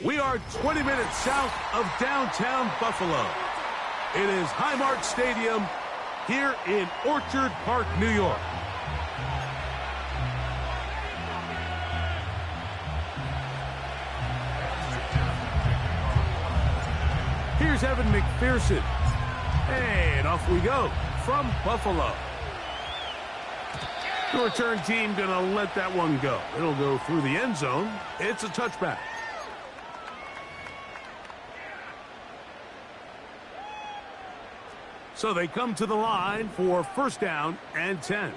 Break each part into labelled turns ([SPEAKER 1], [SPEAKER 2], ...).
[SPEAKER 1] We are 20 minutes south of downtown Buffalo. It is Highmark Stadium here in Orchard Park, New York. Here's Evan McPherson. And off we go from Buffalo. The return team going to let that one go. It'll go through the end zone. It's a touchback. So they come to the line for first down and 10.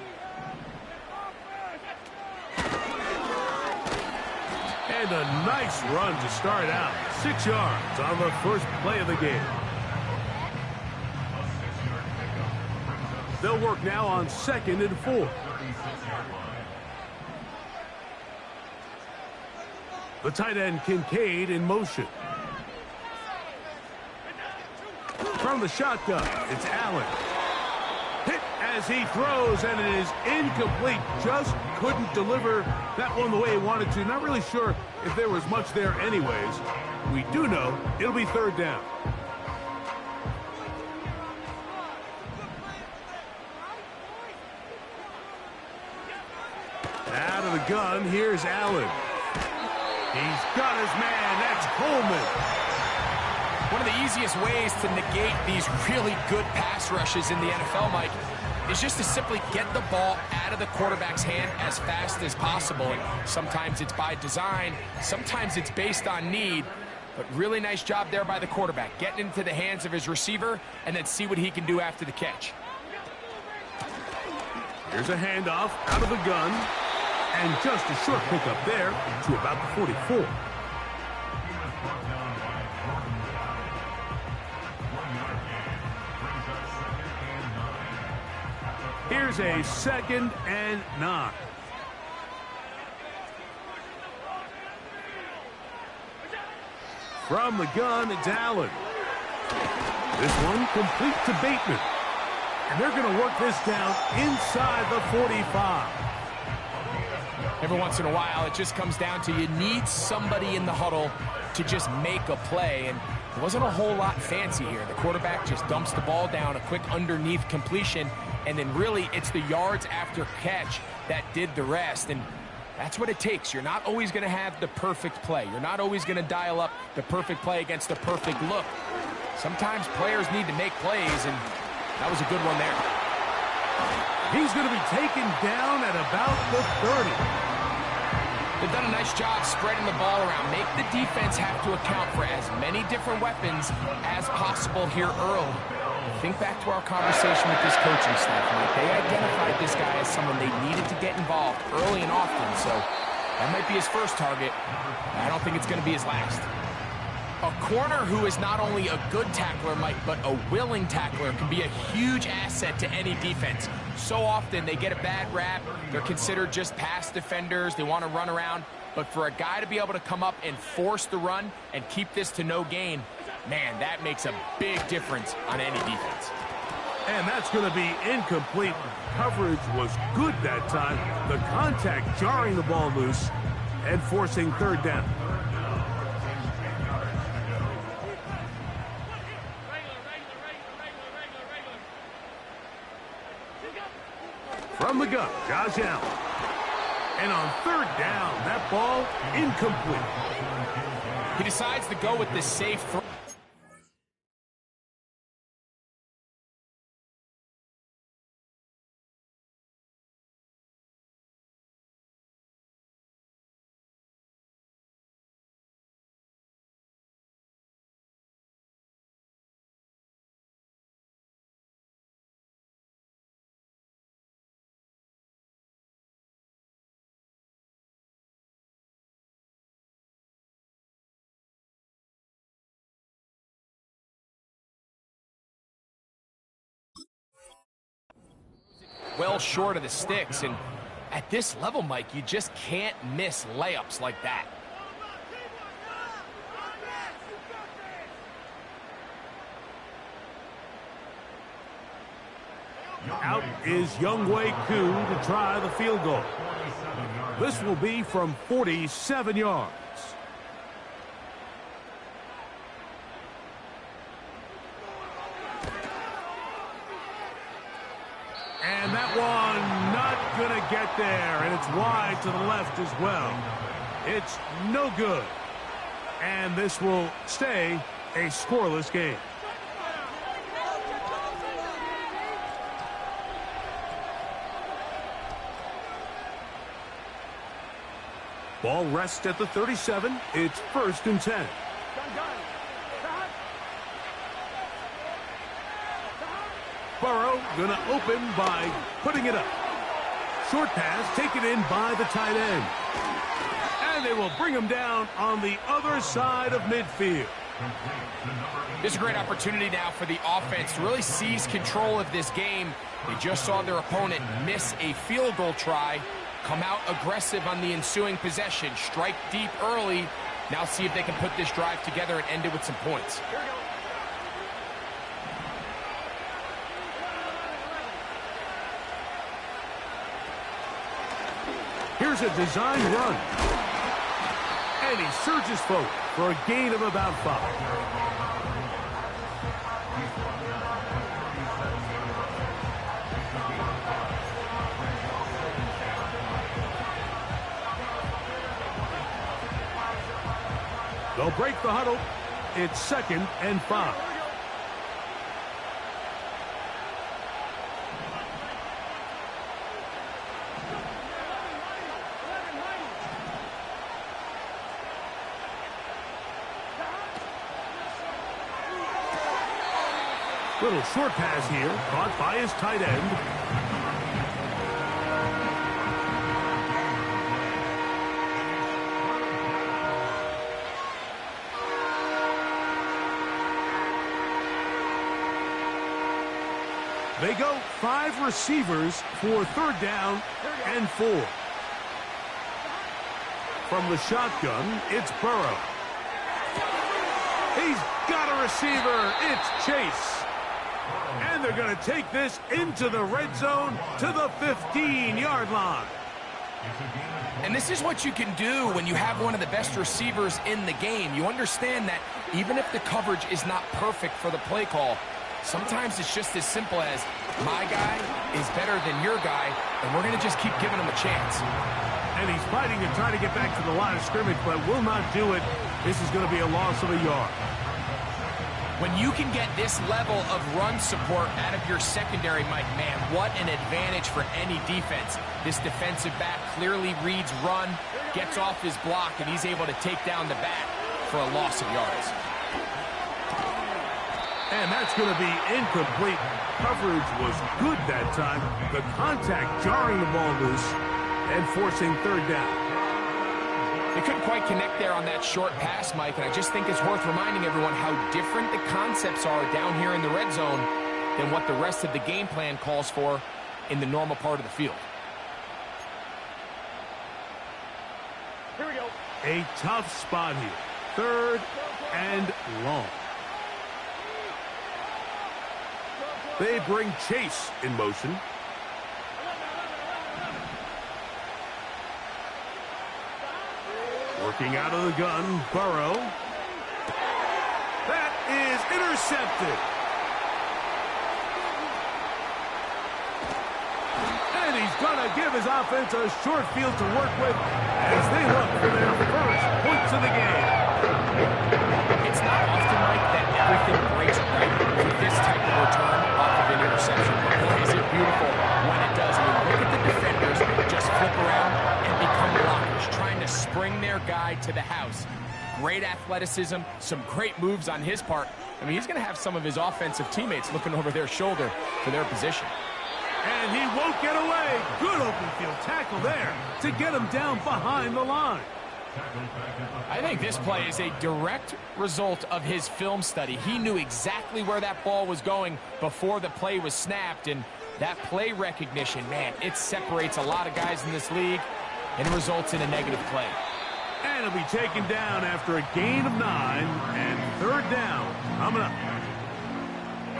[SPEAKER 1] And a nice run to start out. 6 yards on the first play of the game. They'll work now on 2nd and 4. The tight end Kincaid in motion. From the shotgun, it's Allen. Hit as he throws, and it is incomplete. Just couldn't deliver that one the way he wanted to. Not really sure if there was much there anyways. We do know it'll be 3rd down. Out of the gun, here's Allen. He's got his man. That's Coleman.
[SPEAKER 2] One of the easiest ways to negate these really good pass rushes in the NFL, Mike, is just to simply get the ball out of the quarterback's hand as fast as possible. And sometimes it's by design, sometimes it's based on need, but really nice job there by the quarterback, getting into the hands of his receiver and then see what he can do after the catch.
[SPEAKER 1] Here's a handoff out of the gun, and just a short pickup there to about the 44. Here's a 2nd and 9. From the gun, it's Allen. This one complete to Bateman. And they're going to work this down inside the 45.
[SPEAKER 2] Every once in a while, it just comes down to you need somebody in the huddle to just make a play. And there wasn't a whole lot fancy here. The quarterback just dumps the ball down, a quick underneath completion, and then really it's the yards after catch that did the rest. And that's what it takes. You're not always going to have the perfect play. You're not always going to dial up the perfect play against the perfect look. Sometimes players need to make plays, and that was a good one there.
[SPEAKER 1] He's going to be taken down at about the 30.
[SPEAKER 2] They've done a nice job spreading the ball around. Make the defense have to account for as many different weapons as possible here early. Think back to our conversation with this coaching staff, Mike. They identified this guy as someone they needed to get involved early and often, so that might be his first target. I don't think it's going to be his last. A corner who is not only a good tackler, Mike, but a willing tackler can be a huge asset to any defense. So often they get a bad rap. They're considered just pass defenders. They want to run around. But for a guy to be able to come up and force the run and keep this to no gain, man, that makes a big difference on any defense.
[SPEAKER 1] And that's going to be incomplete. Coverage was good that time. The contact jarring the ball loose and forcing 3rd down. From the gun, Josh Allen. And on 3rd down, that ball incomplete.
[SPEAKER 2] He decides to go with the safe throw. Well short of the sticks, and at this level, Mike, you just can't miss layups like that.
[SPEAKER 1] Out is Younghoe Koo to try the field goal. This will be from 47 yards. that one not going to get there, and it's wide to the left as well. It's no good. And this will stay a scoreless game. Ball rests at the 37. It's 1st and 10. Burrow going to open by putting it up. Short pass taken in by the tight end. And they will bring him down on the other side of midfield.
[SPEAKER 2] This is a great opportunity now for the offense to really seize control of this game. They just saw their opponent miss a field goal try, come out aggressive on the ensuing possession, strike deep early. Now see if they can put this drive together and end it with some points.
[SPEAKER 1] Here's a design run. And he surges forward for a gain of about 5. They'll break the huddle. It's 2nd and 5. Little short pass here, caught by his tight end. They go 5 receivers for 3rd down and 4. From the shotgun, it's Burrow. He's got a receiver. It's Chase. And they're going to take this into the red zone to the 15-yard line.
[SPEAKER 2] And this is what you can do when you have one of the best receivers in the game. You understand that even if the coverage is not perfect for the play call, sometimes it's just as simple as my guy is better than your guy, and we're going to just keep giving him a chance.
[SPEAKER 1] And he's fighting to try to get back to the line of scrimmage, but will not do it. This is going to be a loss of a yard.
[SPEAKER 2] When you can get this level of run support out of your secondary, Mike, man, what an advantage for any defense. This defensive back clearly reads run, gets off his block, and he's able to take down the back for a loss of yards.
[SPEAKER 1] And that's going to be incomplete. Coverage was good that time. The contact jarring the ball loose and forcing 3rd down.
[SPEAKER 2] They couldn't quite connect there on that short pass, Mike, and I just think it's worth reminding everyone how different the concepts are down here in the red zone than what the rest of the game plan calls for in the normal part of the field.
[SPEAKER 1] Here we go. A tough spot here. 3rd and long. They bring Chase in motion. Working out of the gun, Burrow. That is intercepted. And he's going to give his offense a short field to work with as they look for their first points of the game.
[SPEAKER 2] It's not often, Mike, that everything breaks right with this type of return off of an interception. But boy, is it beautiful when it does. I mean, look at the defenders just flip around and become blockers, trying to spring their guy to the house. Great athleticism, some great moves on his part. I mean, he's going to have some of his offensive teammates looking over their shoulder for their position.
[SPEAKER 1] And he won't get away. Good open field tackle there to get him down behind the line.
[SPEAKER 2] I think this play is a direct result of his film study. He knew exactly where that ball was going before the play was snapped, and that play recognition, man, it separates a lot of guys in this league and results in a negative play.
[SPEAKER 1] And it'll be taken down after a gain of 9 and 3rd down coming up.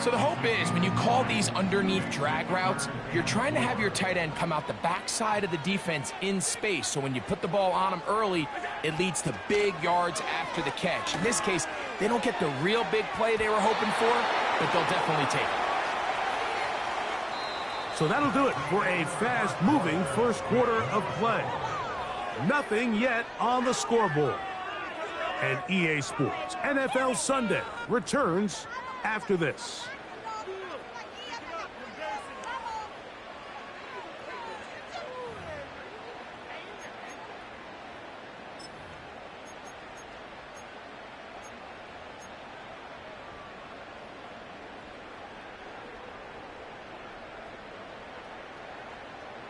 [SPEAKER 2] So the hope is when you call these underneath drag routes, you're trying to have your tight end come out the backside of the defense in space. So when you put the ball on him early, it leads to big yards after the catch. In this case, they don't get the real big play they were hoping for, but they'll definitely take it.
[SPEAKER 1] So that'll do it for a fast-moving first quarter of play. Nothing yet on the scoreboard. And EA Sports NFL Sunday returns after this.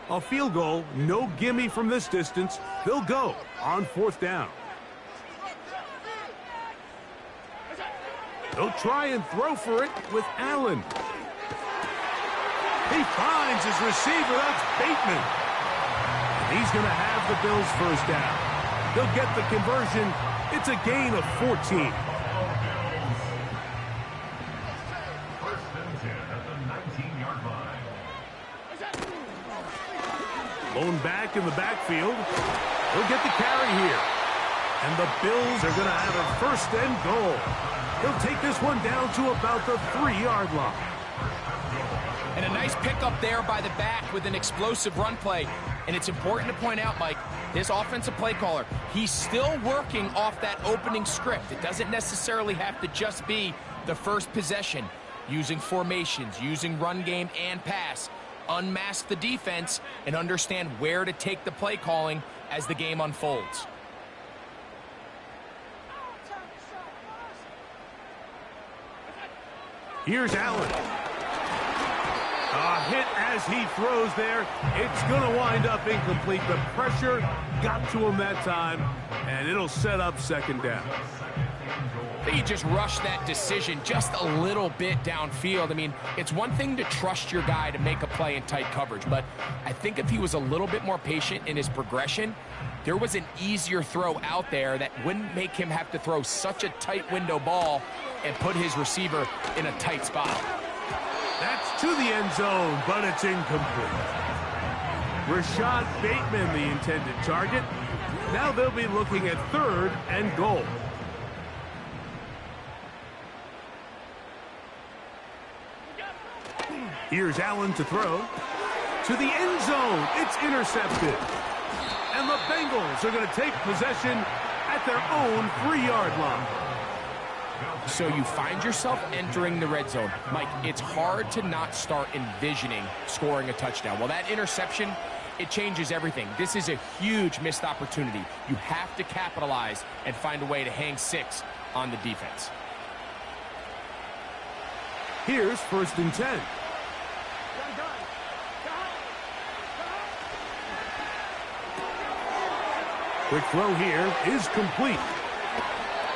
[SPEAKER 1] A field goal, no gimme from this distance. They'll go on 4th down. They'll try and throw for it with Allen. He finds his receiver. That's Bateman. And he's going to have the Bills' first down. They'll get the conversion. It's a gain of 14.
[SPEAKER 3] First and 10 at the 19-yard line.
[SPEAKER 1] Lone back in the backfield. He'll get the carry here. And the Bills are going to have a first and goal. He'll take this one down to about the 3-yard line.
[SPEAKER 2] And a nice pickup there by the back with an explosive run play. And it's important to point out, Mike, this offensive play caller, he's still working off that opening script. It doesn't necessarily have to just be the first possession. Using formations, using run game and pass. Unmask the defense and understand where to take the play calling as the game unfolds.
[SPEAKER 1] Here's Allen. A hit as he throws there. It's going to wind up incomplete. The pressure got to him that time, and it'll set up second down.
[SPEAKER 2] I think he just rushed that decision just a little bit downfield. I mean, it's one thing to trust your guy to make a play in tight coverage, but I think if he was a little bit more patient in his progression, there was an easier throw out there that wouldn't make him have to throw such a tight window ball and put his receiver in a tight spot.
[SPEAKER 1] That's to the end zone, but it's incomplete. Rashad Bateman, the intended target. Now they'll be looking at 3rd and goal. Here's Allen to throw. To the end zone. It's intercepted. And the Bengals are going to take possession at their own 3-yard line.
[SPEAKER 2] So you find yourself entering the red zone. Mike, it's hard to not start envisioning scoring a touchdown. Well, that interception, it changes everything. This is a huge missed opportunity. You have to capitalize and find a way to hang 6 on the defense.
[SPEAKER 1] Here's 1st and 10. Quick throw here is complete.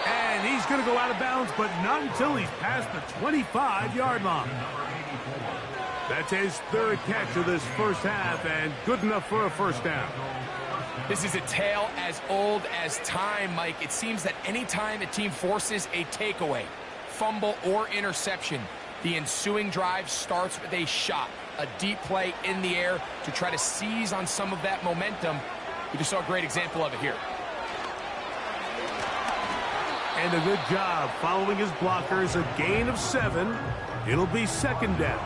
[SPEAKER 1] And he's going to go out of bounds, but not until he's past the 25-yard line. That's his 3rd catch of this first half, and good enough for a first down.
[SPEAKER 2] This is a tale as old as time, Mike. It seems that anytime a team forces a takeaway, fumble, or interception, the ensuing drive starts with a shot, a deep play in the air to try to seize on some of that momentum. We just saw a great example of it here.
[SPEAKER 1] And a good job following his blockers, a gain of 7. It'll be second down.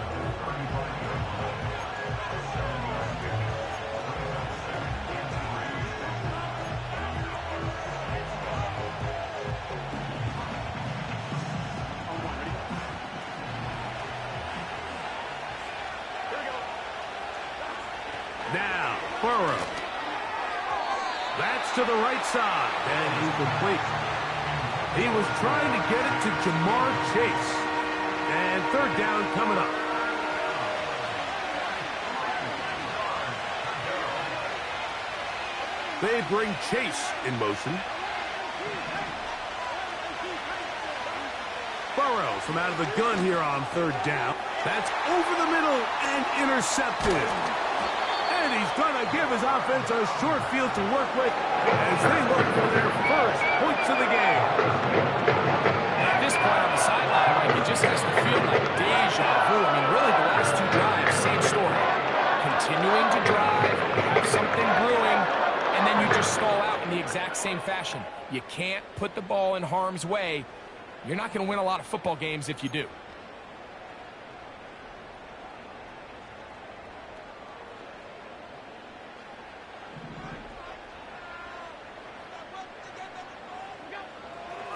[SPEAKER 1] Now, Burrow. That's to the right side, and incomplete. He was trying to get it to Jamar Chase. And 3rd down coming up. They bring Chase in motion. Burrow from out of the gun here on 3rd down. That's over the middle and intercepted. And he's going to give his offense a short field to work with as they look for their first points of the game.
[SPEAKER 2] At this point on the sideline, Mike, it just has to feel like deja vu. I mean, really, the last 2 drives, same story. Continuing to drive, have something brewing, and then you just stall out in the exact same fashion. You can't put the ball in harm's way. You're not going to win a lot of football games if you do.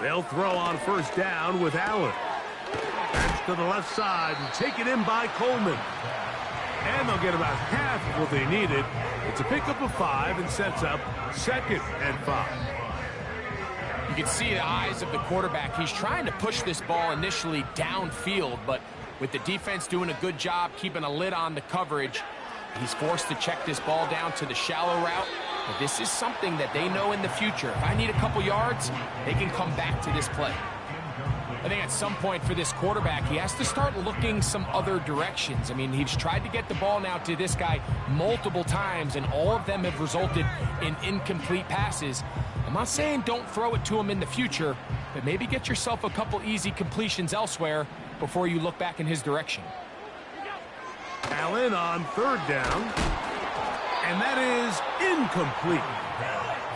[SPEAKER 1] They'll throw on first down with Allen. That's to the left side and taken in by Coleman. And they'll get about half of what they needed. It's a pickup of 5 and sets up 2nd and 5.
[SPEAKER 2] You can see the eyes of the quarterback. He's trying to push this ball initially downfield, but with the defense doing a good job keeping a lid on the coverage, he's forced to check this ball down to the shallow route. But this is something that they know in the future. If I need a couple yards, they can come back to this play. I think at some point for this quarterback, he has to start looking some other directions. I mean, he's tried to get the ball now to this guy multiple times, and all of them have resulted in incomplete passes. I'm not saying don't throw it to him in the future, but maybe get yourself a couple easy completions elsewhere before you look back in his direction.
[SPEAKER 1] Allen on 3rd down, and that is incomplete.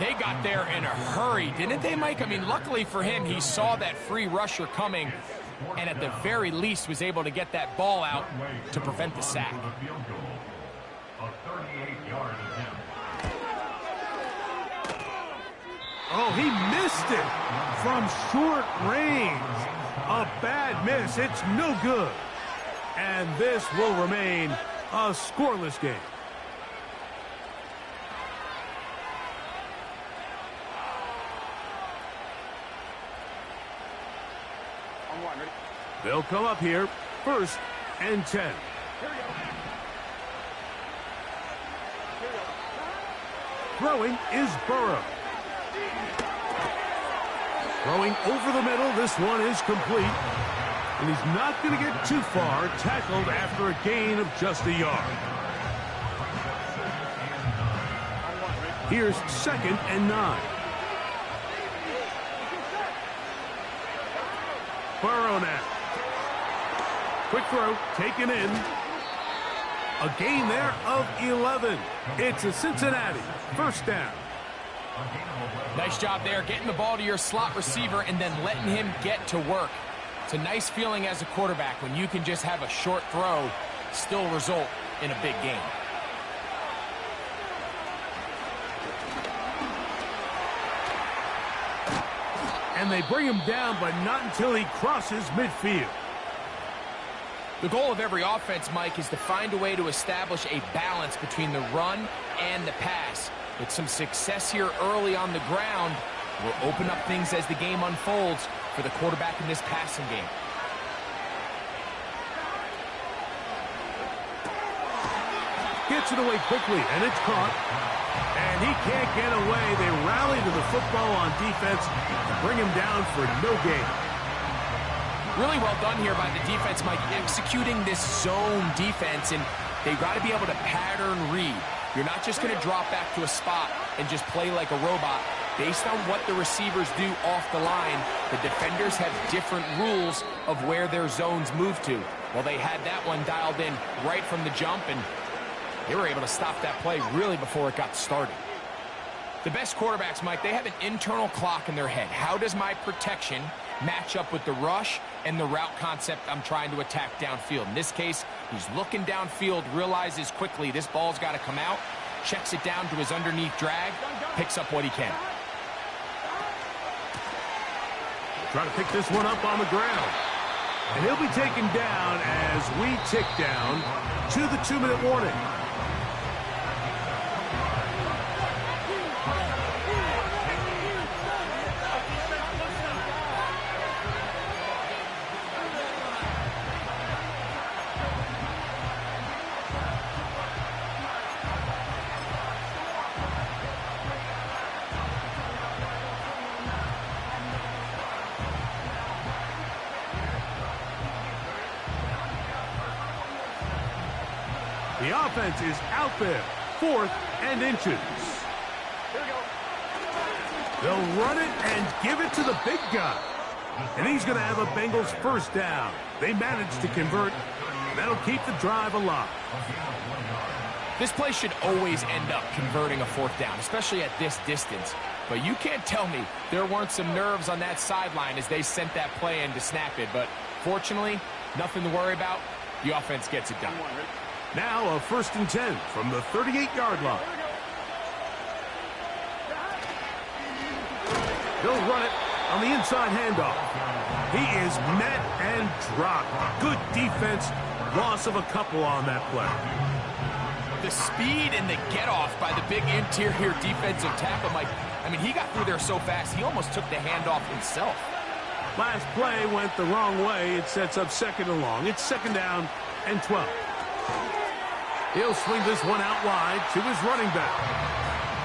[SPEAKER 2] They got there in a hurry, didn't they, Mike? I mean, luckily for him, he saw that free rusher coming, and at the very least was able to get that ball out to prevent the sack.
[SPEAKER 1] Oh, he missed it from short range. A bad miss. It's no good. And this will remain a scoreless game. They'll come up here, 1st and 10. Throwing is Burrow. Throwing over the middle, this one is complete. And he's not going to get too far, tackled after a gain of just a yard. Here's 2nd and 9. Burrow now. Quick throw, taken in. A gain there of 11. It's a Cincinnati 1st down.
[SPEAKER 2] Nice job there, getting the ball to your slot receiver and then letting him get to work. It's a nice feeling as a quarterback when you can just have a short throw still result in a big game.
[SPEAKER 1] And they bring him down, but not until he crosses midfield.
[SPEAKER 2] The goal of every offense, Mike, is to find a way to establish a balance between the run and the pass. With some success here early on the ground, will open up things as the game unfolds for the quarterback in this passing game.
[SPEAKER 1] Gets it away quickly, and it's caught. And he can't get away. They rally to the football on defense and bring him down for no gain.
[SPEAKER 2] Really well done here by the defense, Mike, executing this zone defense, and they've got to be able to pattern read. You're not just going to drop back to a spot and just play like a robot. Based on what the receivers do off the line, the defenders have different rules of where their zones move to. Well, they had that one dialed in right from the jump, and they were able to stop that play really before it got started. The best quarterbacks, Mike, they have an internal clock in their head. How does my protection match up with the rush and the route concept I'm trying to attack downfield? In this case, he's looking downfield, realizes quickly this ball's got to come out, checks it down to his underneath drag, picks up what he can.
[SPEAKER 1] Trying to pick this one up on the ground. And he'll be taken down as we tick down to the 2-minute warning. The offense is out there, 4th and inches. They'll run it and give it to the big guy. And he's going to have a Bengals 1st down. They managed to convert. That'll keep the drive alive.
[SPEAKER 2] This play should always end up converting a 4th down, especially at this distance. But you can't tell me there weren't some nerves on that sideline as they sent that play in to snap it. But fortunately, nothing to worry about. The offense gets it done.
[SPEAKER 1] Now a 1st and 10 from the 38-yard line. They'll run it on the inside handoff. He is met and dropped. Good defense. Loss of a couple on that play.
[SPEAKER 2] The speed and the get-off by the big interior defensive tackle, Mike. I mean, he got through there so fast, he almost took the handoff himself.
[SPEAKER 1] Last play went the wrong way. It sets up 2nd and long. It's 2nd down and 12. He'll swing this one out wide to his running back.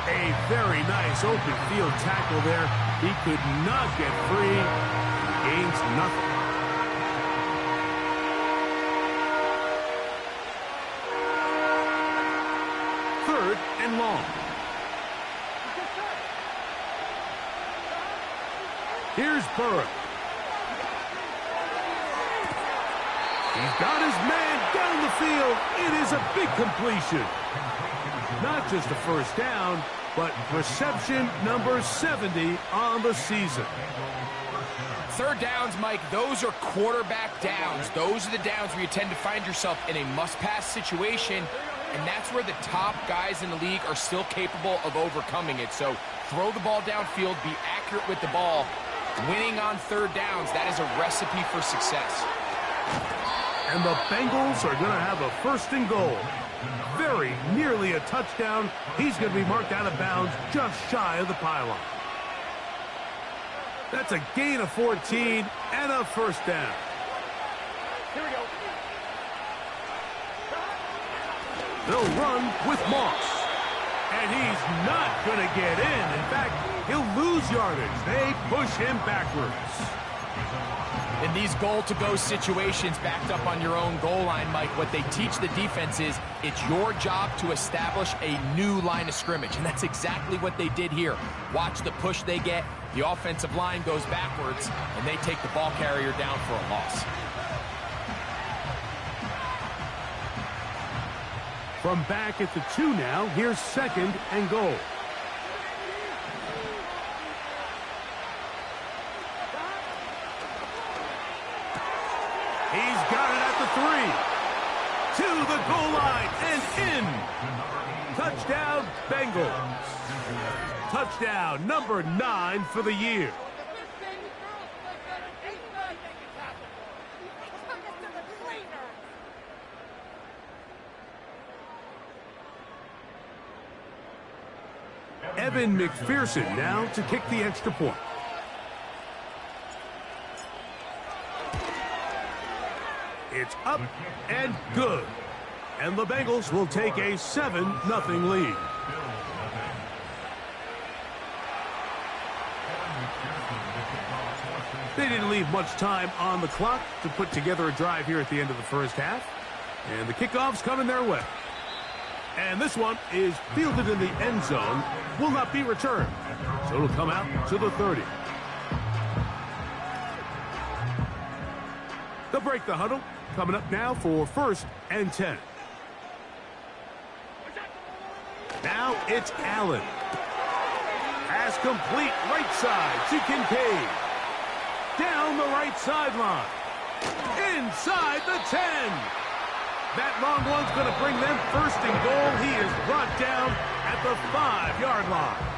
[SPEAKER 1] A very nice open field tackle there. He could not get free. Gains nothing. Third and long. Here's Burrow. He's got his man down the field. It is a big completion. Not just a first down, but reception number 70 on the season.
[SPEAKER 2] Third downs, Mike, those are quarterback downs. Those are the downs where you tend to find yourself in a must-pass situation, and that's where the top guys in the league are still capable of overcoming it. So throw the ball downfield, be accurate with the ball. Winning on third downs, that is a recipe for success.
[SPEAKER 1] And the Bengals are going to have a 1st and goal. Very nearly a touchdown. He's going to be marked out of bounds just shy of the pylon. That's a gain of 14 and a 1st down.
[SPEAKER 4] Here we go.
[SPEAKER 1] They'll run with Moss. And he's not going to get in. In fact, he'll lose yardage. They push him backwards.
[SPEAKER 2] In these goal-to-go situations backed up on your own goal line, Mike, what they teach the defense is it's your job to establish a new line of scrimmage, and that's exactly what they did here. Watch the push they get. The offensive line goes backwards, and they take the ball carrier down for a loss.
[SPEAKER 1] From back at the 2 now, here's 2nd and goal. He's got it at the 3. To the goal line and in. Touchdown, Bengals. Touchdown number 9 for the year. Evan McPherson now to kick the extra point. It's up and good. And the Bengals will take a 7-0 lead. They didn't leave much time on the clock to put together a drive here at the end of the first half. And the kickoff's coming their way. And this one is fielded in the end zone, will not be returned. So it'll come out to the 30. They'll break the huddle. Coming up now for 1st and 10. Now it's Allen. Pass complete right side to Kincaid. Down the right sideline. Inside the 10. That long one's going to bring them 1st and goal. He is brought down at the 5-yard line.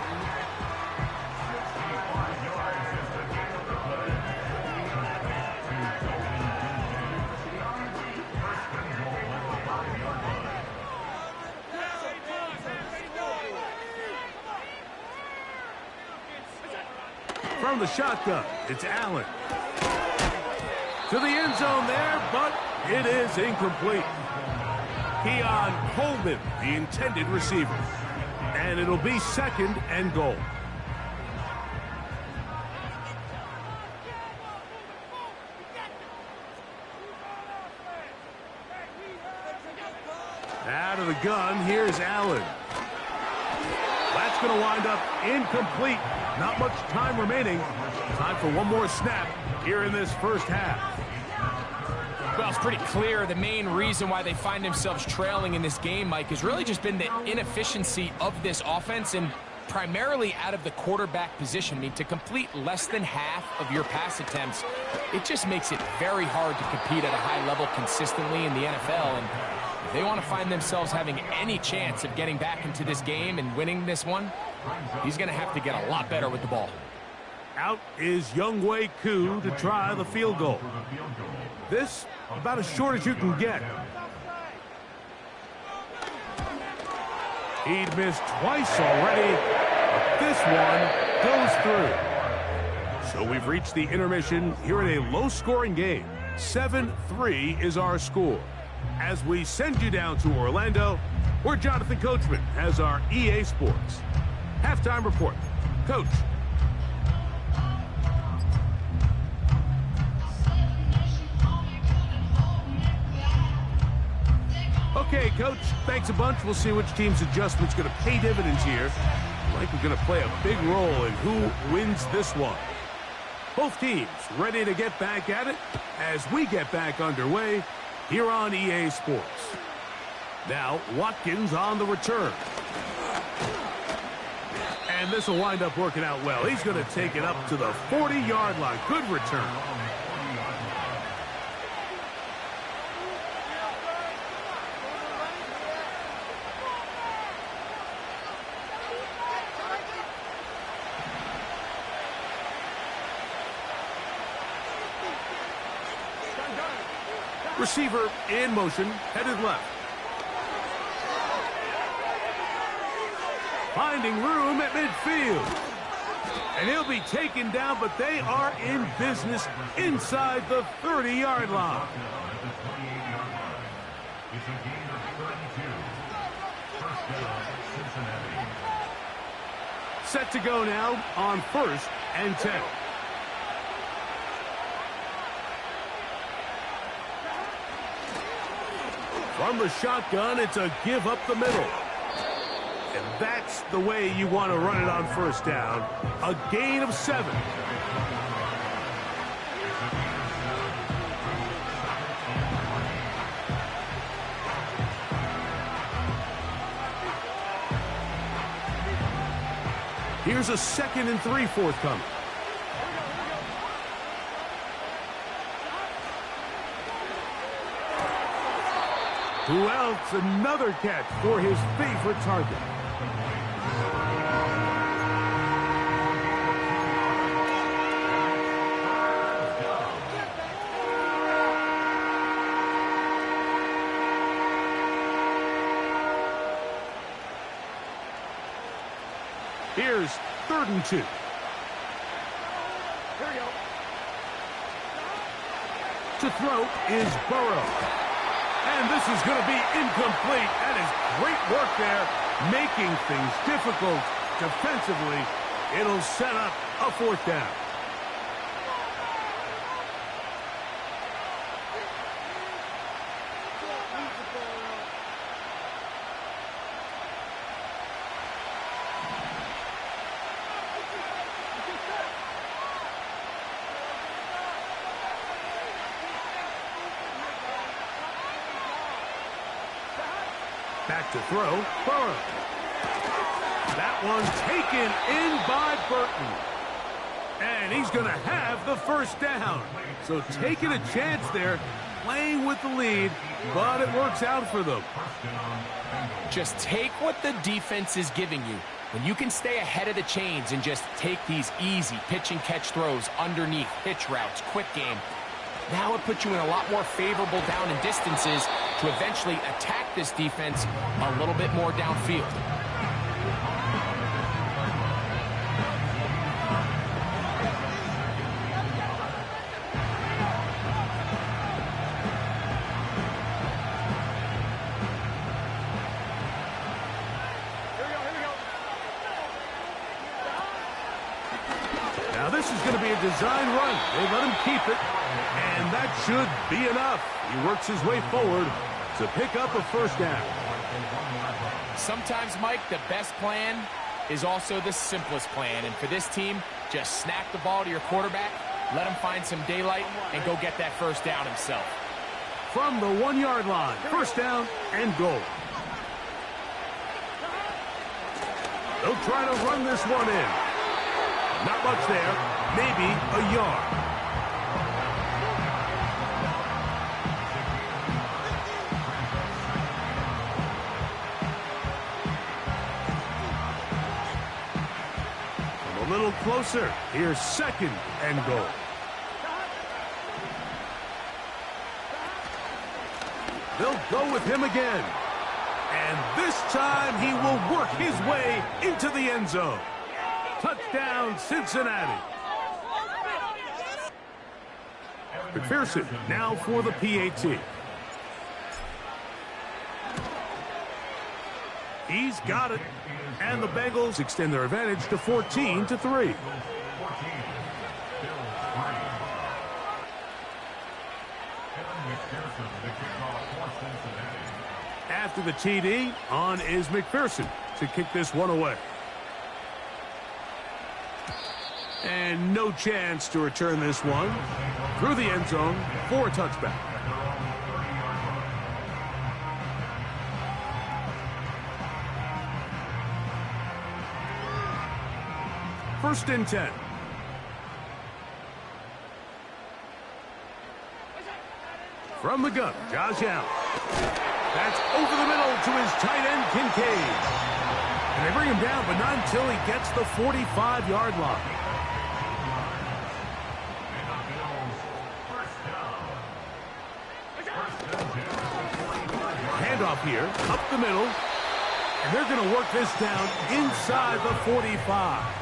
[SPEAKER 1] From the shotgun, it's Allen. To the end zone there, but it is incomplete. Keon Coleman, the intended receiver. And it'll be 2nd and goal. Out of the gun, here's Allen. That's going to wind up incomplete. Not much time remaining. Time for one more snap here in this first half.
[SPEAKER 2] Well, it's pretty clear the main reason why they find themselves trailing in this game, Mike, has really just been the inefficiency of this offense and primarily out of the quarterback position. I mean, to complete less than half of your pass attempts, it just makes it very hard to compete at a high level consistently in the NFL. And if they want to find themselves having any chance of getting back into this game and winning this one, he's going to have to get a lot better with the ball.
[SPEAKER 1] Out is Younghoe Koo to try the field goal. This, about as short as you can get. He'd missed twice already, but this one goes through. So we've reached the intermission here in a low-scoring game. 7-3 is our score. As we send you down to Orlando, where Jonathan Coachman has our EA Sports halftime report. Coach. Okay, Coach, thanks a bunch. We'll see which team's adjustment's going to pay dividends here. I think we're going to play a big role in who wins this one. Both teams ready to get back at it as we get back underway here on EA Sports. Now, Watkins on the return. And this will wind up working out well. He's going to take it up to the 40-yard line. Good return. Receiver in motion, headed left. Finding room at midfield. And he'll be taken down, but they are in business inside the 30-yard line. Set to go now on 1st and 10. From the shotgun, it's a give up the middle. And that's the way you want to run it on 1st down. A gain of 7. Here's a 2nd and 3 forthcoming. Who else? Another catch for his favorite target. Here's 3rd and 2.
[SPEAKER 4] Here we go.
[SPEAKER 1] To throw is Burrow. And this is going to be incomplete. That is great work there, making things difficult defensively. It'll set up a 4th down. Back to throw, Burrow. That one taken in by Burton. And he's going to have the 1st down. So taking a chance there, playing with the lead, but it works out for them.
[SPEAKER 2] Just take what the defense is giving you. When you can stay ahead of the chains and just take these easy pitch and catch throws underneath, hitch routes, quick game, now it puts you in a lot more favorable down and distances to eventually attack this defense a little bit more downfield.
[SPEAKER 1] Now this is going to be a design run. They let him keep it, and that should be enough. He works his way forward to pick up a 1st down.
[SPEAKER 2] Sometimes, Mike, the best plan is also the simplest plan. And for this team, just snap the ball to your quarterback, let him find some daylight, and go get that 1st down himself.
[SPEAKER 1] From the 1-yard line, 1st down and goal. They'll try to run this one in. Not much there, maybe a yard. little closer. Here's 2nd and goal. They'll go with him again. And this time he will work his way into the end zone. Touchdown, Cincinnati. McPherson now for the PAT. He's got it. And the Bengals extend their advantage to 14-3. After the TD, on is McPherson to kick this one away. And no chance to return this one through the end zone for a touchback. First and 10. From the gun, Josh Allen. That's over the middle to his tight end, Kincaid. And they bring him down, but not until he gets the 45-yard line. Handoff here, up the middle. And they're going to work this down inside the 45.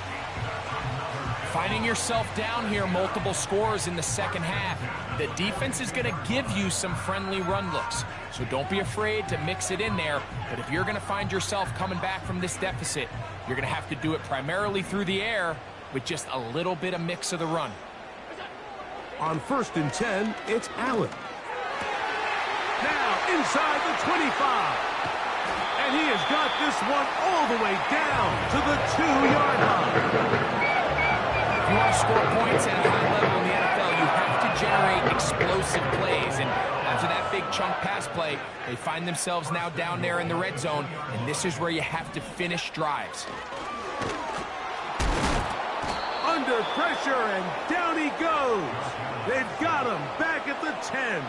[SPEAKER 2] Finding yourself down here, multiple scores in the second half. The defense is going to give you some friendly run looks, so don't be afraid to mix it in there. But if you're going to find yourself coming back from this deficit, you're going to have to do it primarily through the air with just a little bit of mix of the run.
[SPEAKER 1] On 1st and 10, it's Allen. Now inside the 25. And he has got this one all the way down to the 2-yard line.
[SPEAKER 2] If you want to score points at a high level in the NFL, you have to generate explosive plays. And after that big chunk pass play, they find themselves now down there in the red zone, and this is where you have to finish drives.
[SPEAKER 1] Under pressure, and down he goes. They've got him back at the 10.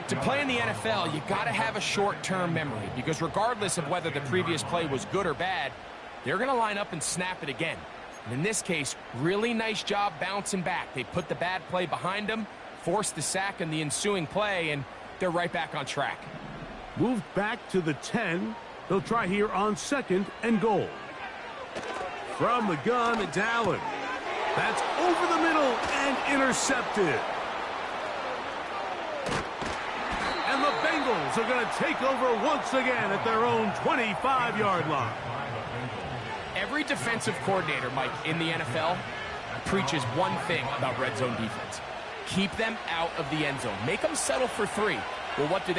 [SPEAKER 2] To play in the NFL, you got to have a short-term memory, because regardless of whether the previous play was good or bad, they're going to line up and snap it again. And in this case, really nice job bouncing back. They put the bad play behind them, forced the sack in the ensuing play, and they're right back on track.
[SPEAKER 1] Moved back to the 10. They'll try here on 2nd and goal. From the gun, it's Allen. That's over the middle and intercepted. And the Bengals are going to take over once again at their own 25-yard line.
[SPEAKER 2] Every defensive coordinator, Mike, in the NFL preaches one thing about red zone defense. Keep them out of the end zone. Make them settle for 3. Well, what do?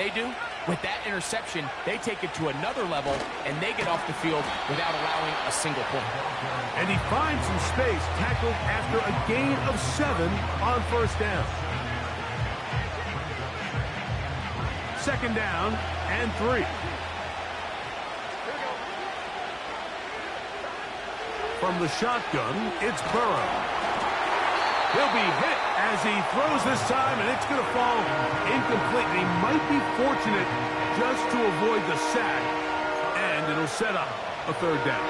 [SPEAKER 2] With that interception, they take it to another level, and they get off the field without allowing a single point.
[SPEAKER 1] And he finds some space, tackled after a gain of 7 on 1st down. 2nd down and 3. From the shotgun, it's Burrow. He'll be hit as he throws this time, and it's going to fall incomplete. He might be fortunate just to avoid the sack, and it'll set up a 3rd down.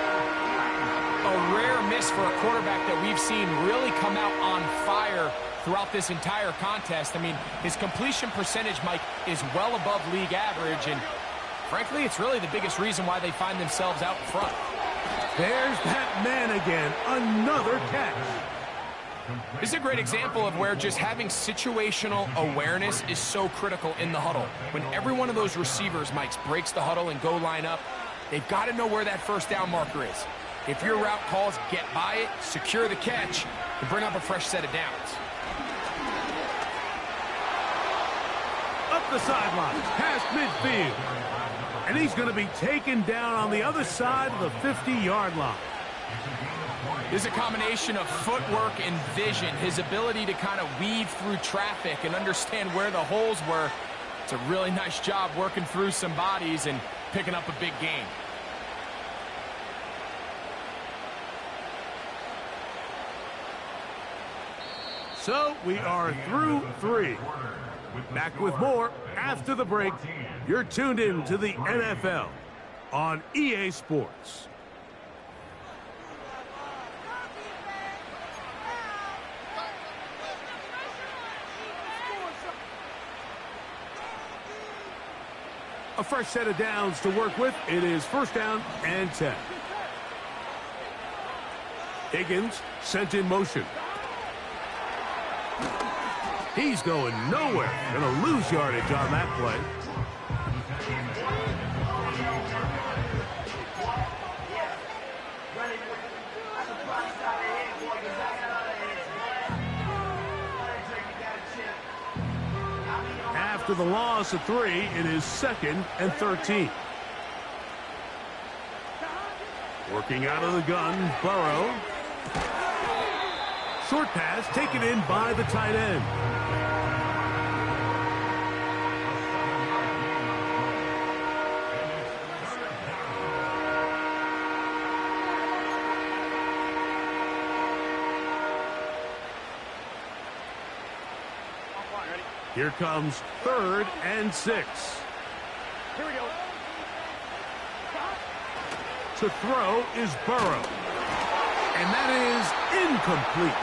[SPEAKER 2] A rare miss for a quarterback that we've seen really come out on fire throughout this entire contest. I mean, his completion percentage, Mike, is well above league average, and frankly, it's really the biggest reason why they find themselves out in front.
[SPEAKER 1] There's that man again, another catch.
[SPEAKER 2] This is a great example of where just having situational awareness is so critical in the huddle. When every one of those receivers, Mike, breaks the huddle and go line up, they've got to know where that 1st down marker is. If your route calls, get by it, secure the catch, and bring up a fresh set of downs.
[SPEAKER 1] Up the sidelines, past midfield. And he's going to be taken down on the other side of the 50-yard line.
[SPEAKER 2] There's a combination of footwork and vision, his ability to kind of weave through traffic and understand where the holes were. It's a really nice job working through some bodies and picking up a big gain.
[SPEAKER 1] So we are through 3. Back with more after the break. You're tuned in to the NFL on EA Sports. A fresh set of downs to work with. It is first down and 10. Higgins sent in motion. He's going nowhere. Going to lose yardage on that play. After the loss of 3, it is 2nd and 13. Working out of the gun, Burrow. Short pass taken in by the tight end. Here comes 3rd and 6.
[SPEAKER 4] Here we go.
[SPEAKER 1] To throw is Burrow. And that is incomplete.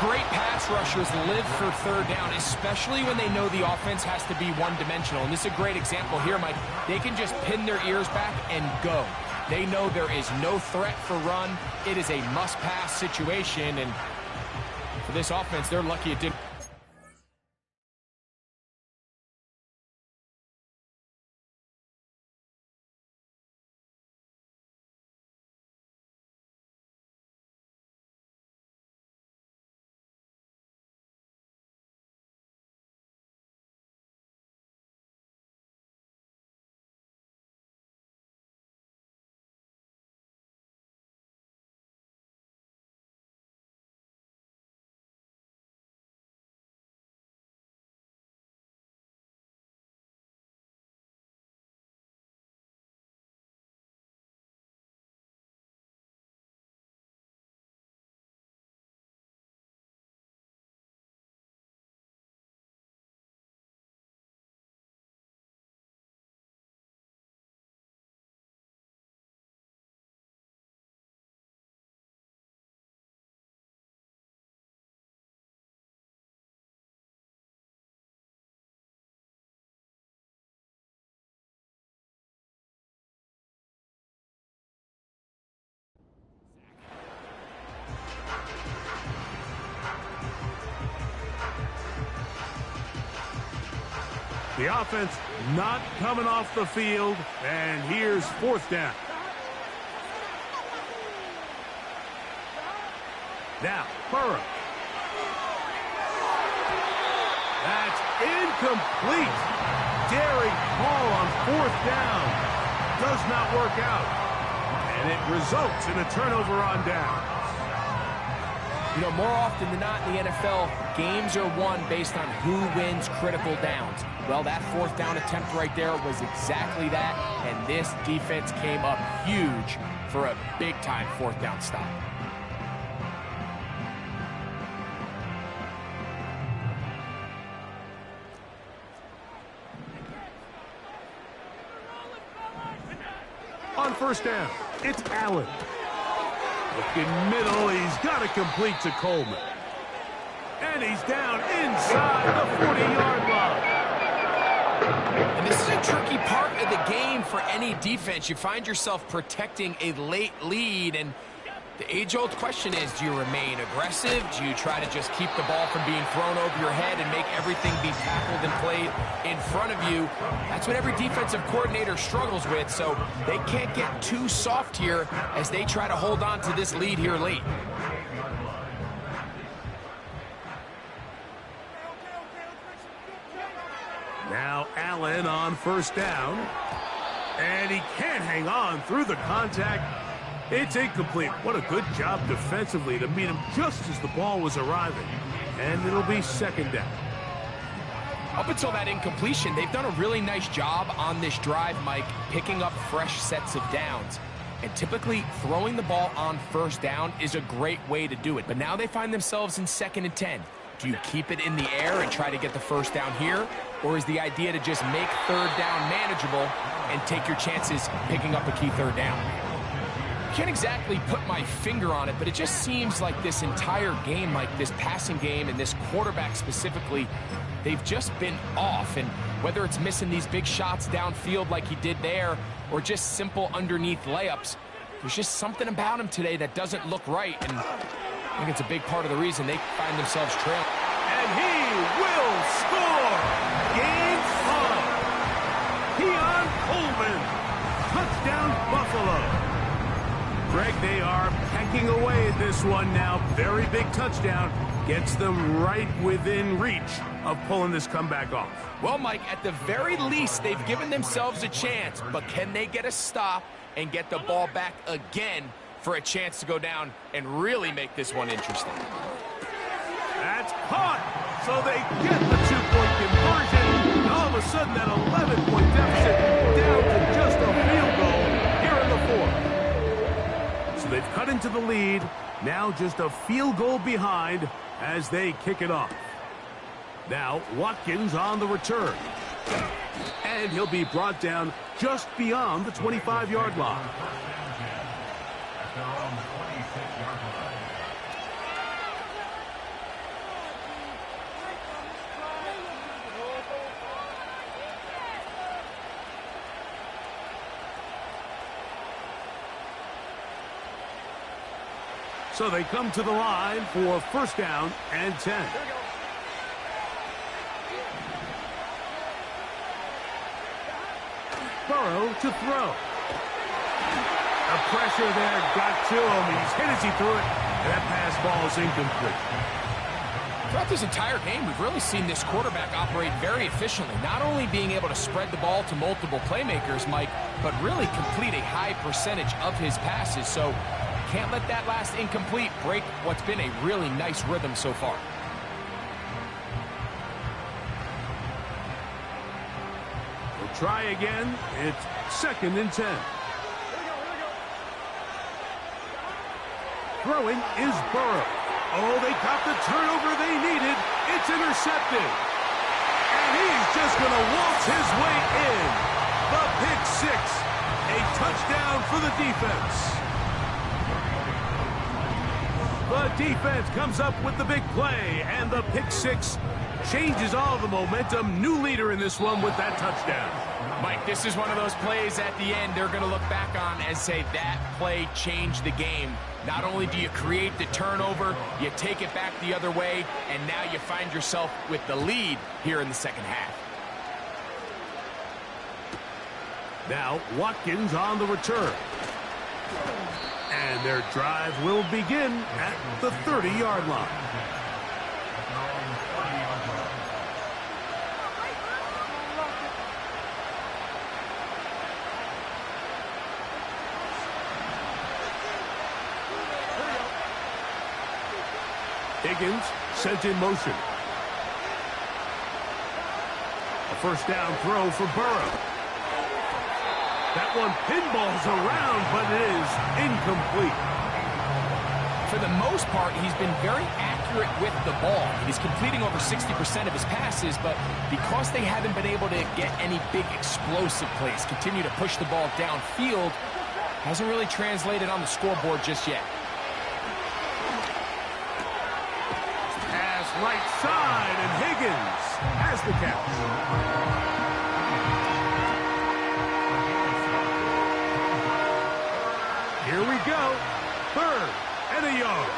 [SPEAKER 2] Great pass rushers live for 3rd down, especially when they know the offense has to be one-dimensional. And this is a great example here, Mike. They can just pin their ears back and go. They know there is no threat for run. It is a must-pass situation. And for this offense, they're lucky it didn't.
[SPEAKER 1] The offense not coming off the field, and here's 4th down. Now, Burrow. That's incomplete. Daring call on 4th down. Does not work out. And it results in a turnover on down.
[SPEAKER 2] You know, more often than not in the NFL, games are won based on who wins critical downs. Well, that 4th down attempt right there was exactly that, and this defense came up huge for a big-time 4th down stop.
[SPEAKER 1] On 1st down, it's Allen. Looking middle, he's got to complete to Coleman. And he's down inside the 40-yard line.
[SPEAKER 2] And this is a tricky part of the game for any defense. You find yourself protecting a late lead, and the age-old question is, do you remain aggressive? Do you try to just keep the ball from being thrown over your head and make everything be tackled and played in front of you? That's what every defensive coordinator struggles with, so they can't get too soft here as they try to hold on to this lead here late.
[SPEAKER 1] Now Allen on 1st down. And he can't hang on through the contact. It's incomplete. What a good job defensively to meet him just as the ball was arriving. And it'll be 2nd down.
[SPEAKER 2] Up until that incompletion, they've done a really nice job on this drive, Mike, picking up fresh sets of downs. And typically, throwing the ball on 1st down is a great way to do it. But now they find themselves in 2nd and 10. Do you keep it in the air and try to get the 1st down here? Or is the idea to just make 3rd down manageable and take your chances picking up a key 3rd down? can't exactly put my finger on it, but it just seems like this entire game, like this passing game and this quarterback specifically, they've just been off. And whether it's missing these big shots downfield like he did there or just simple underneath layups, there's just something about him today that doesn't look right. And I think it's a big part of the reason they find themselves trailing.
[SPEAKER 1] And he will score! Game on! Keon Coleman! Touchdown, Buffalo! Greg, they are pecking away at this one now. Very big touchdown. Gets them right within reach of pulling this comeback off.
[SPEAKER 2] Well, Mike, at the very least, they've given themselves a chance, but can they get a stop and get the ball back again for a chance to go down and really make this one interesting?
[SPEAKER 1] That's caught! So they get the two-point conversion, and all of a sudden that 11-point deficit down to just a field goal here in the fourth. So they've cut into the lead, now just a field goal behind as they kick it off. Now Watkins on the return. And he'll be brought down just beyond the 25-yard line. So they come to the line for first down and 10. Burrow to throw. The pressure there got to him. He's hit as he threw it. And that pass ball is incomplete.
[SPEAKER 2] Throughout this entire game, we've really seen this quarterback operate very efficiently, not only being able to spread the ball to multiple playmakers, Mike, but really complete a high percentage of his passes. So can't let that last incomplete break what's been a really nice rhythm so far.
[SPEAKER 1] We'll try again. It's second and 10. Throwing is Burrow. Oh, they got the turnover they needed. It's intercepted. And he's just going to waltz his way in. The pick six. A touchdown for the defense. The defense comes up with the big play, and the pick six changes all the momentum. New leader in this one with that touchdown.
[SPEAKER 2] Mike, this is one of those plays at the end they're going to look back on and say that play changed the game. Not only do you create the turnover, you take it back the other way, and now you find yourself with the lead here in the second half.
[SPEAKER 1] Now Watkins on the return. And their drive will begin at the 30-yard line. Higgins sent in motion. A first down throw for Burrow. That one pinballs around, but it is incomplete.
[SPEAKER 2] For the most part, he's been very accurate with the ball. He's completing over 60% of his passes, but because they haven't been able to get any big explosive plays, continue to push the ball downfield, hasn't really translated on the scoreboard just yet.
[SPEAKER 1] Right side, and Higgins has the catch. Here we go. Third and a yard.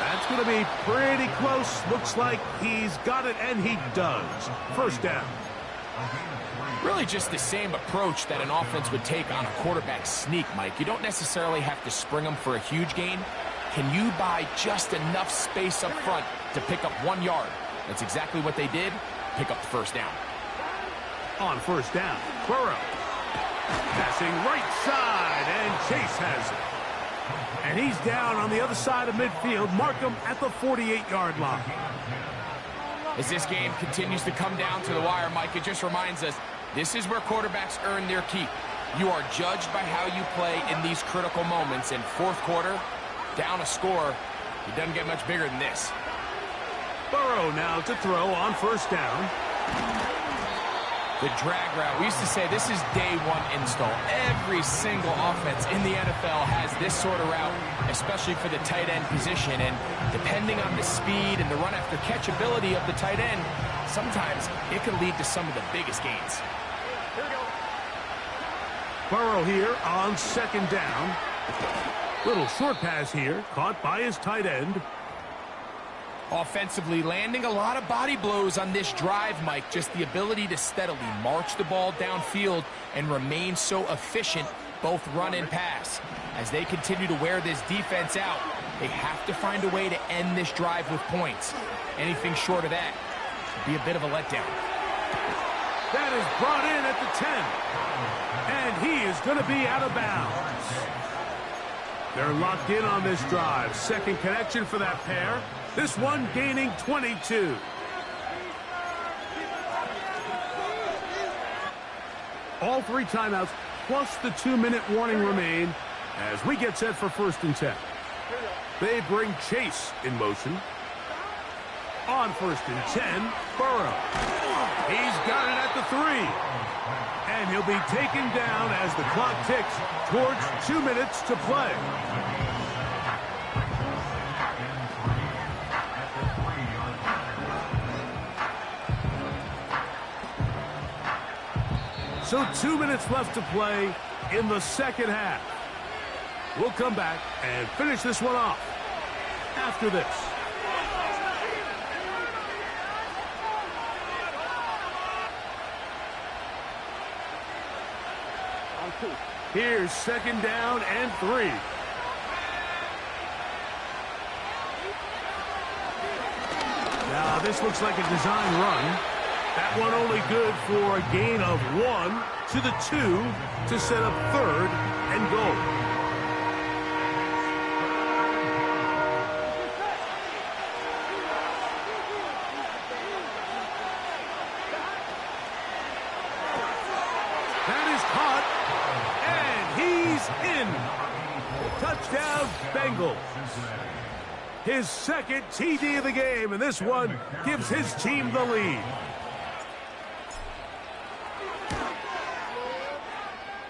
[SPEAKER 1] That's going to be pretty close. Looks like he's got it, and he does. First down.
[SPEAKER 2] Really just the same approach that an offense would take on a quarterback sneak, Mike. You don't necessarily have to spring them for a huge gain. Can you buy just enough space up front to pick up 1 yard? That's exactly what they did. Pick up the first down.
[SPEAKER 1] On first down, Burrow. Passing right side, and Chase has it. And he's down on the other side of midfield. Mark him at the 48-yard line.
[SPEAKER 2] As this game continues to come down to the wire, Mike, it just reminds us, this is where quarterbacks earn their keep. You are judged by how you play in these critical moments. In fourth quarter, down a score, it doesn't get much bigger than this.
[SPEAKER 1] Burrow now to throw on first down.
[SPEAKER 2] The drag route. We used to say this is day one install. Every single offense in the NFL has this sort of route, especially for the tight end position. And depending on the speed and the run after catch ability of the tight end, sometimes it can lead to some of the biggest gains.
[SPEAKER 4] Here we go.
[SPEAKER 1] Burrow here on second down. Little short pass here, caught by his tight end.
[SPEAKER 2] Offensively, landing a lot of body blows on this drive, Mike. Just the ability to steadily march the ball downfield and remain so efficient, both run and pass. As they continue to wear this defense out, they have to find a way to end this drive with points. Anything short of that would be a bit of a letdown.
[SPEAKER 1] That is brought in at the 10. And he is going to be out of bounds. They're locked in on this drive. Second connection for that pair. This one gaining 22. All three timeouts plus the 2-minute warning remain as we get set for 1st and 10. They bring Chase in motion. On 1st and 10, Burrow. He's got it at the 3. And he'll be taken down as the clock ticks towards 2 minutes to play. So 2 minutes left to play in the second half. We'll come back and finish this one off after this. Here's second down and 3. Now this looks like a design run. That one only good for a gain of 1 to the 2 to set up 3rd and goal. That is caught, and he's in. Touchdown, Bengals. His second TD of the game, and this one gives his team the lead.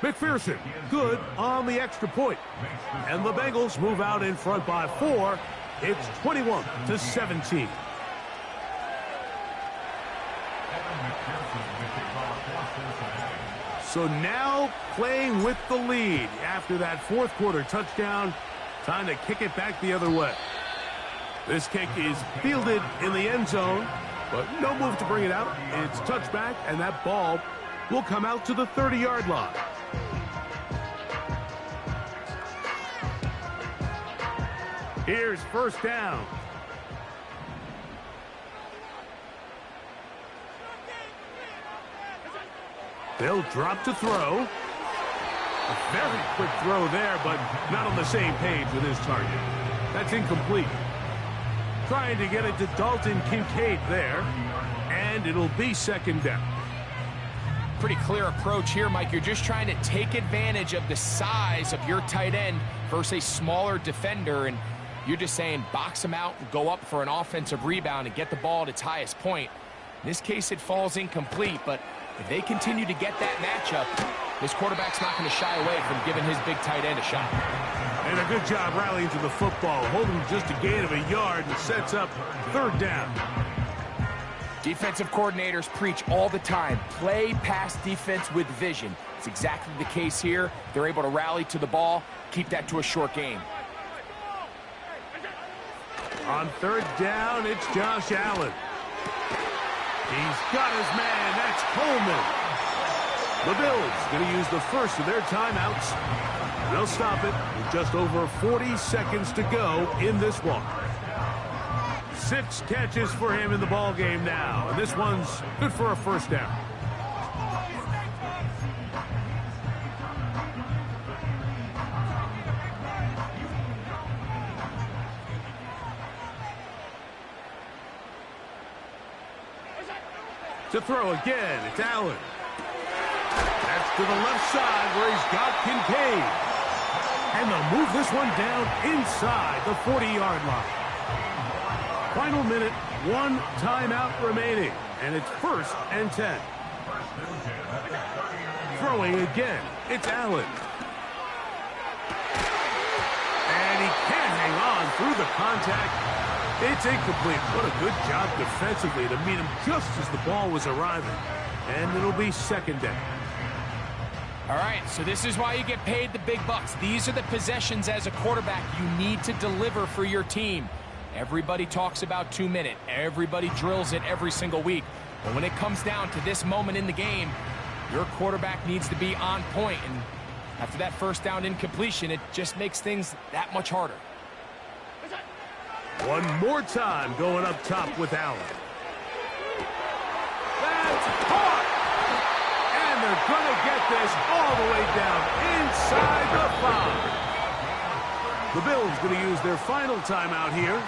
[SPEAKER 1] McPherson, good on the extra point. And the Bengals move out in front by 4. It's 21-17. So now playing with the lead after that 4th quarter touchdown. Time to kick it back the other way. This kick is fielded in the end zone, but no move to bring it out. It's touchback, and that ball will come out to the 30-yard line. Here's 1st down. They'll drop to throw. A very quick throw there, but not on the same page with his target. That's incomplete. Trying to get it to Dalton Kincaid there, and it'll be 2nd down.
[SPEAKER 2] Pretty clear approach here, Mike. You're just trying to take advantage of the size of your tight end versus a smaller defender, and you're just saying box him out and go up for an offensive rebound and get the ball at its highest point. In this case, it falls incomplete, but if they continue to get that matchup, this quarterback's not going to shy away from giving his big tight end a shot.
[SPEAKER 1] And a good job rallying to the football, holding just a gain of a yard, and sets up 3rd down.
[SPEAKER 2] Defensive coordinators preach all the time, play pass defense with vision. It's exactly the case here. They're able to rally to the ball, keep that to a short game.
[SPEAKER 1] On 3rd down, it's Josh Allen. He's got his man. That's Coleman. The Bills going to use the first of their timeouts. They'll stop it with just over 40 seconds to go in this one. 6 catches for him in the ball game now, and this one's good for a 1st down. To throw again, it's Allen. That's to the left side where he's got Kincaid. And they'll move this one down inside the 40-yard line. Final minute, 1 timeout remaining, and it's 1st and 10. Throwing again, it's Allen. And he can't hang on through the contact. It's incomplete. What a good job defensively to meet him just as the ball was arriving. And it'll be second down.
[SPEAKER 2] All right, so this is why you get paid the big bucks. These are the possessions as a quarterback you need to deliver for your team. Everybody talks about 2 minute. Everybody drills it every single week. But when it comes down to this moment in the game, your quarterback needs to be on point. And after that first down incompletion, it just makes things that much harder.
[SPEAKER 1] One more time going up top with Allen. That's caught! And they're going to get this all the way down inside the 5. The Bills going to use their final timeout here.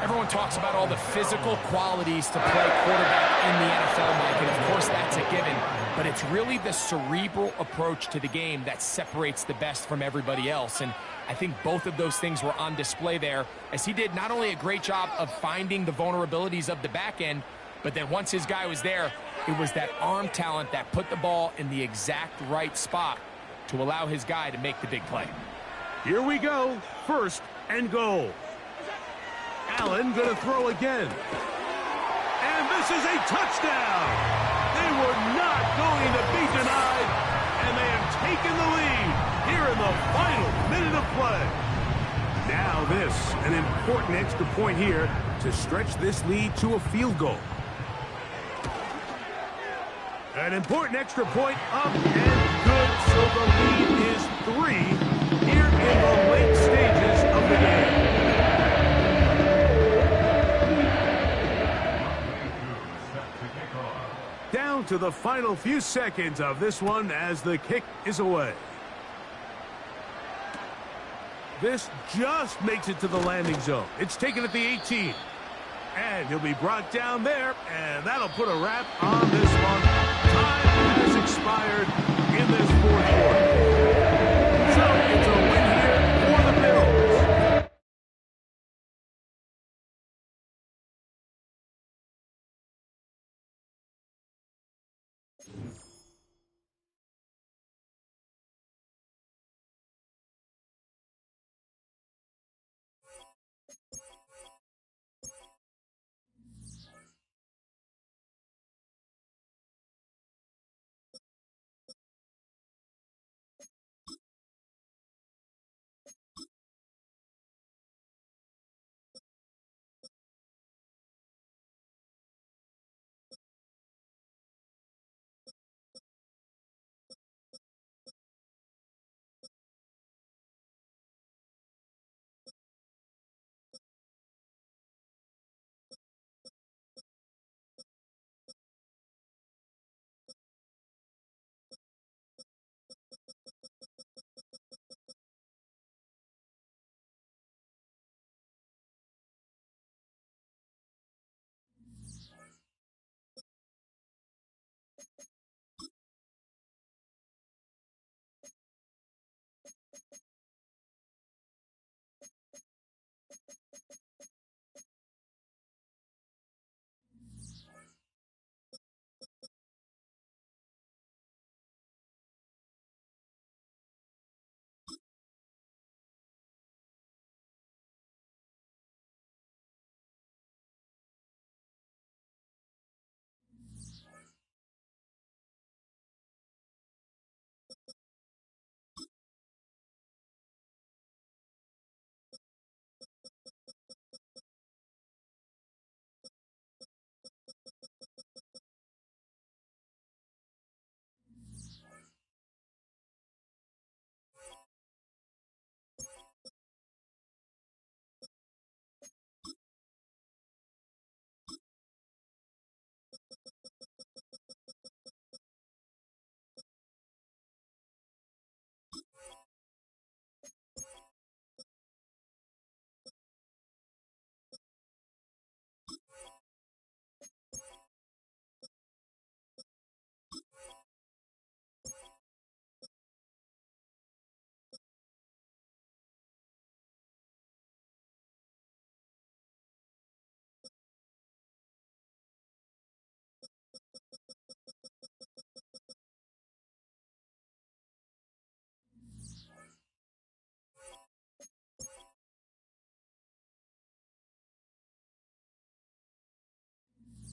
[SPEAKER 2] Everyone talks about all the physical qualities to play quarterback in the NFL, Mike, and of course that's a given. But it's really the cerebral approach to the game that separates the best from everybody else. And I think both of those things were on display there, as he did not only a great job of finding the vulnerabilities of the back end, but then once his guy was there, it was that arm talent that put the ball in the exact right spot to allow his guy to make the big play.
[SPEAKER 1] Here we go. First and goal. Allen going to throw again. And this is a touchdown. They were not going to be denied, and they have taken the lead here in the final minute of play. Now this, an important extra point here to stretch this lead to a field goal. An important extra point up and good, so the lead is 3 here in the late stages of the game. Down to the final few seconds of this one as the kick is away. This just makes it to the landing zone. It's taken at the 18. And he'll be brought down there, and that'll put a wrap on this one. Time has expired in this fourth quarter.